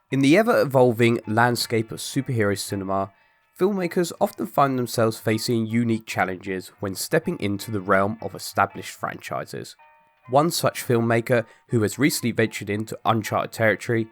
In the ever-evolving landscape of superhero cinema, filmmakers often find themselves facing unique challenges when stepping into the realm of established franchises. One such filmmaker who has recently ventured into uncharted territory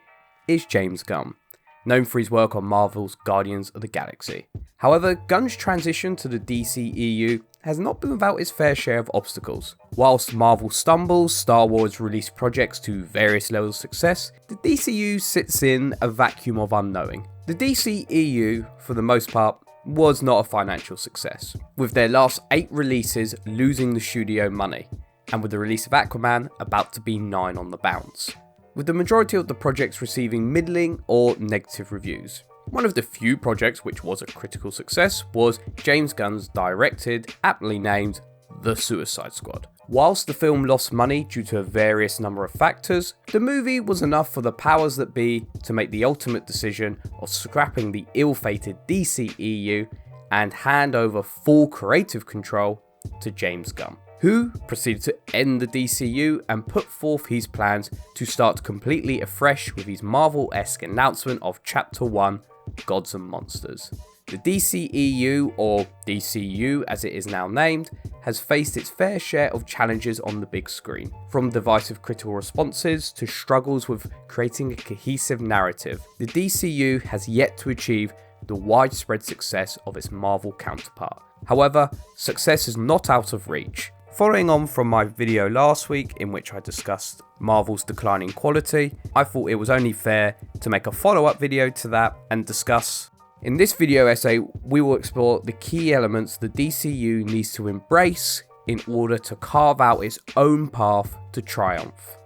is James Gunn, known for his work on Marvel's Guardians of the Galaxy. However, Gunn's transition to the DCEU has not been without its fair share of obstacles. Whilst Marvel stumbles Star Wars released projects to various levels of success, the DCU sits in a vacuum of unknowing. The DCEU, for the most part, was not a financial success, with their last 8 releases losing the studio money, and with the release of Aquaman about to be 9 on the bounce, with the majority of the projects receiving middling or negative reviews. One of the few projects which was a critical success was James Gunn's directed, aptly named The Suicide Squad. Whilst the film lost money due to a various number of factors, the movie was enough for the powers that be to make the ultimate decision of scrapping the ill-fated DCEU and hand over full creative control to James Gunn, who proceeded to end the DCU and put forth his plans to start completely afresh with his Marvel-esque announcement of Chapter 1, Gods and Monsters. The DCEU, or DCU as it is now named, has faced its fair share of challenges on the big screen, from divisive critical responses to struggles with creating a cohesive narrative. The DCU has yet to achieve the widespread success of its Marvel counterpart. However, success is not out of reach. Following on from my video last week in which I discussed Marvel's declining quality, I thought it was only fair to make a follow-up video to that and discuss. In this video essay, we will explore the key elements the DCU needs to embrace in order to carve out its own path to triumph.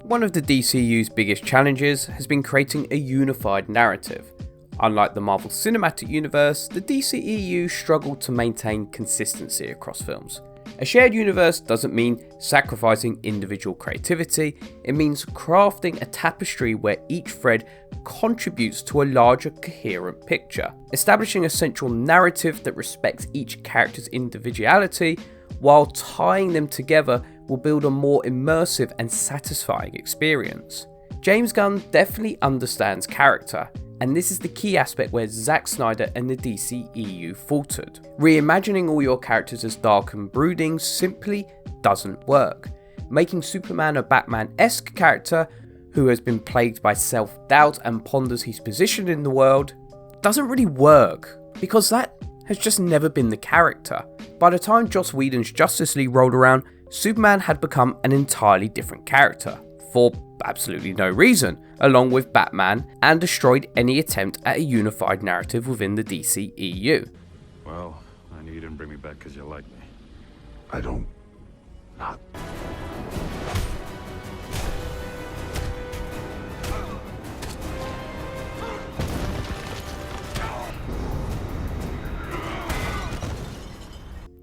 One of the DCU's biggest challenges has been creating a unified narrative. Unlike the Marvel Cinematic Universe, the DCEU struggled to maintain consistency across films. A shared universe doesn't mean sacrificing individual creativity, it means crafting a tapestry where each thread contributes to a larger coherent picture. Establishing a central narrative that respects each character's individuality while tying them together will build a more immersive and satisfying experience. James Gunn definitely understands character, and this is the key aspect where Zack Snyder and the DCEU faltered. Reimagining all your characters as dark and brooding simply doesn't work. Making Superman a Batman-esque character who has been plagued by self-doubt and ponders his position in the world doesn't really work, because that has just never been the character. By the time Joss Whedon's Justice League rolled around, Superman had become an entirely different character, for absolutely no reason, along with Batman, and destroyed any attempt at a unified narrative within the DCEU. Well, I knew you didn't bring me back because you like me. I don't. Not.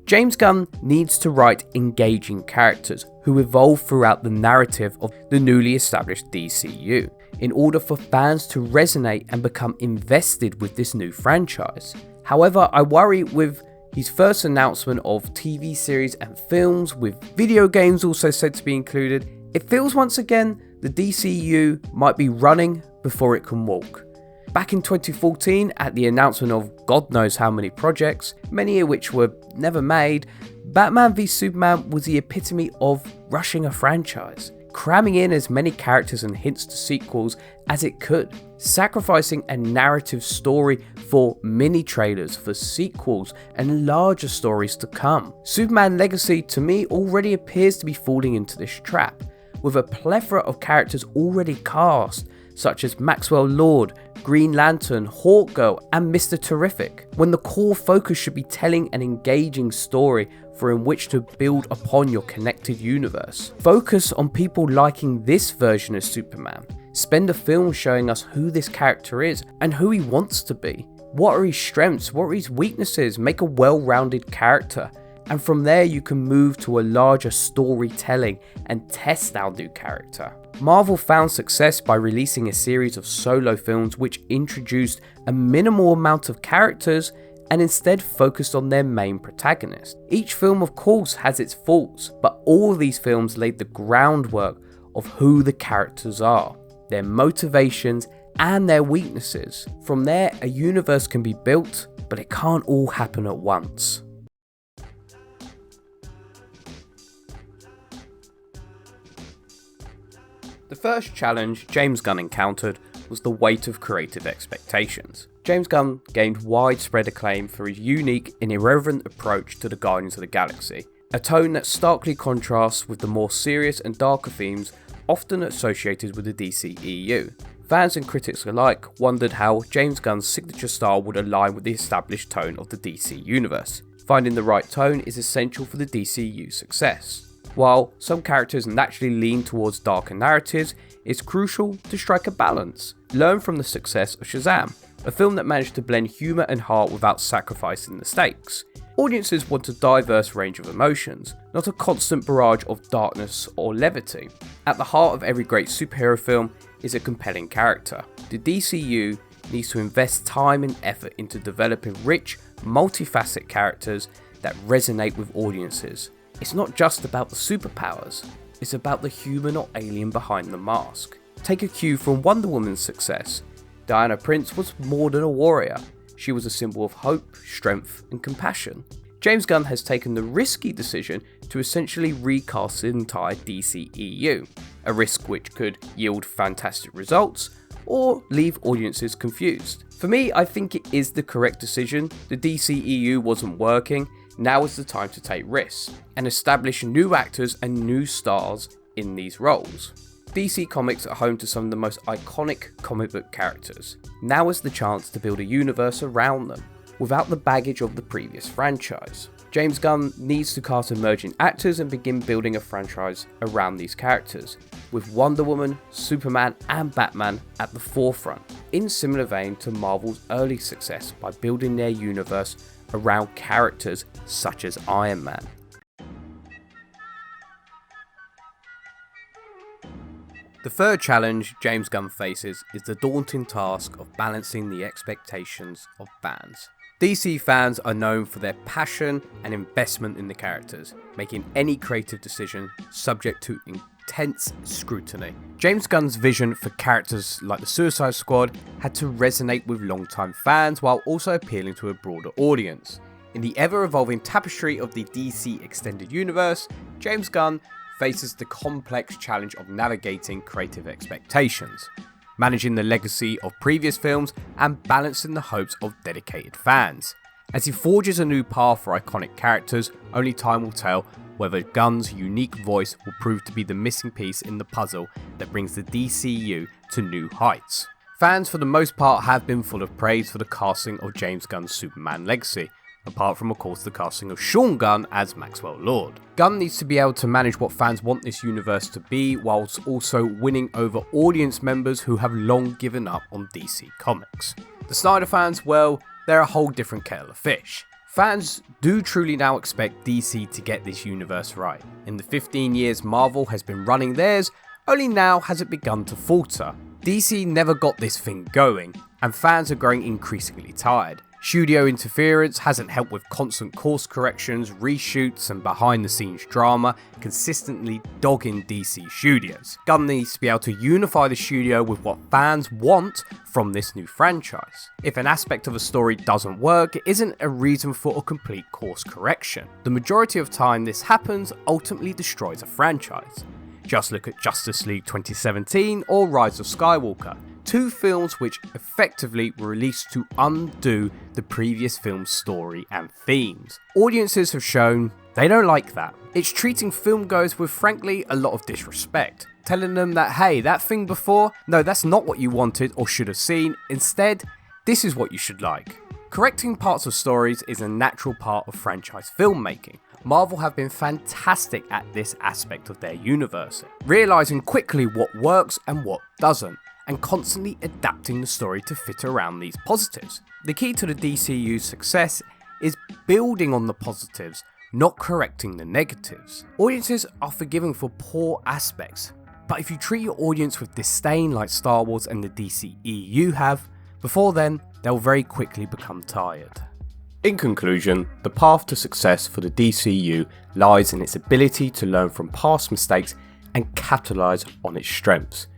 James Gunn needs to write engaging characters who evolve throughout the narrative of the newly established DCU in order for fans to resonate and become invested with this new franchise. However, I worry with his first announcement of TV series and films, with video games also said to be included, it feels once again the DCU might be running before it can walk. Back in 2014, at the announcement of God knows how many projects, many of which were never made, Batman v Superman was the epitome of rushing a franchise, cramming in as many characters and hints to sequels as it could, sacrificing a narrative story for mini trailers for sequels and larger stories to come. Superman Legacy to me already appears to be falling into this trap, with a plethora of characters already cast, such as Maxwell Lord, Green Lantern, Hawkgirl, and Mr. Terrific, when the core focus should be telling an engaging story for in which to build upon your connected universe. Focus on people liking this version of Superman. Spend a film showing us who this character is and who he wants to be. What are his strengths? What are his weaknesses? Make a well-rounded character. And from there you can move to a larger storytelling and test our new character. Marvel found success by releasing a series of solo films which introduced a minimal amount of characters and instead focused on their main protagonist. Each film of course has its faults, but all of these films laid the groundwork of who the characters are, their motivations and their weaknesses. From there, a universe can be built, but it can't all happen at once. The first challenge James Gunn encountered was the weight of creative expectations. James Gunn gained widespread acclaim for his unique and irreverent approach to the Guardians of the Galaxy, a tone that starkly contrasts with the more serious and darker themes often associated with the DCEU. Fans and critics alike wondered how James Gunn's signature style would align with the established tone of the DC universe. Finding the right tone is essential for the DCU's success. While some characters naturally lean towards darker narratives, it's crucial to strike a balance. Learn from the success of Shazam, a film that managed to blend humour and heart without sacrificing the stakes. Audiences want a diverse range of emotions, not a constant barrage of darkness or levity. At the heart of every great superhero film is a compelling character. The DCU needs to invest time and effort into developing rich, multifaceted characters that resonate with audiences. It's not just about the superpowers, it's about the human or alien behind the mask. Take a cue from Wonder Woman's success. Diana Prince was more than a warrior. She was a symbol of hope, strength, and compassion. James Gunn has taken the risky decision to essentially recast the entire DCEU, a risk which could yield fantastic results or leave audiences confused. For me, I think it is the correct decision. The DCEU wasn't working. Now is the time to take risks and establish new actors and new stars in these roles. DC Comics are home to some of the most iconic comic book characters. Now is the chance to build a universe around them, without the baggage of the previous franchise. James Gunn needs to cast emerging actors and begin building a franchise around these characters, with Wonder Woman, Superman and Batman at the forefront, in similar vein to Marvel's early success by building their universe around characters such as Iron Man. The third challenge James Gunn faces is the daunting task of balancing the expectations of fans. DC fans are known for their passion and investment in the characters, making any creative decision subject to intense scrutiny. James Gunn's vision for characters like the Suicide Squad had to resonate with longtime fans while also appealing to a broader audience. In the ever-evolving tapestry of the DC Extended Universe, James Gunn faces the complex challenge of navigating creative expectations, managing the legacy of previous films and balancing the hopes of dedicated fans. As he forges a new path for iconic characters, only time will tell whether Gunn's unique voice will prove to be the missing piece in the puzzle that brings the DCU to new heights. Fans for the most part have been full of praise for the casting of James Gunn's Superman legacy, apart from of course the casting of Sean Gunn as Maxwell Lord. Gunn needs to be able to manage what fans want this universe to be, whilst also winning over audience members who have long given up on DC Comics. The Snyder fans, well, they're a whole different kettle of fish. Fans do truly now expect DC to get this universe right. In the 15 years Marvel has been running theirs, only now has it begun to falter. DC never got this thing going, and fans are growing increasingly tired. Studio interference hasn't helped with constant course corrections, reshoots and behind the scenes drama consistently dogging DC studios. Gunn needs to be able to unify the studio with what fans want from this new franchise. If an aspect of a story doesn't work, it isn't a reason for a complete course correction. The majority of time this happens ultimately destroys a franchise. Just look at Justice League 2017 or Rise of Skywalker. Two films which effectively were released to undo the previous film's story and themes. Audiences have shown they don't like that. It's treating filmgoers with frankly a lot of disrespect, telling them that hey, that thing before, no, that's not what you wanted or should have seen, instead, this is what you should like. Correcting parts of stories is a natural part of franchise filmmaking. Marvel have been fantastic at this aspect of their universe, realising quickly what works and what doesn't, and constantly adapting the story to fit around these positives. The key to the DCU's success is building on the positives, not correcting the negatives. Audiences are forgiving for poor aspects, but if you treat your audience with disdain like Star Wars and the DCEU have, before then, they'll very quickly become tired. In conclusion, the path to success for the DCU lies in its ability to learn from past mistakes and capitalise on its strengths.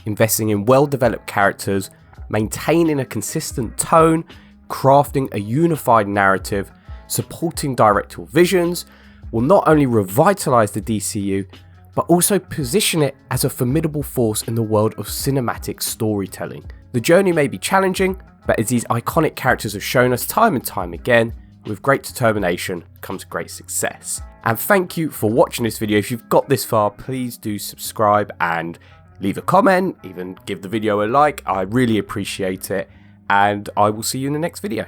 Investing in well-developed characters, maintaining a consistent tone, crafting a unified narrative, supporting directorial visions will not only revitalise the DCU, but also position it as a formidable force in the world of cinematic storytelling. The journey may be challenging, but as these iconic characters have shown us time and time again, with great determination comes great success. And thank you for watching this video. If you've got this far, please do subscribe and leave a comment, even give the video a like. I really appreciate it, and I will see you in the next video.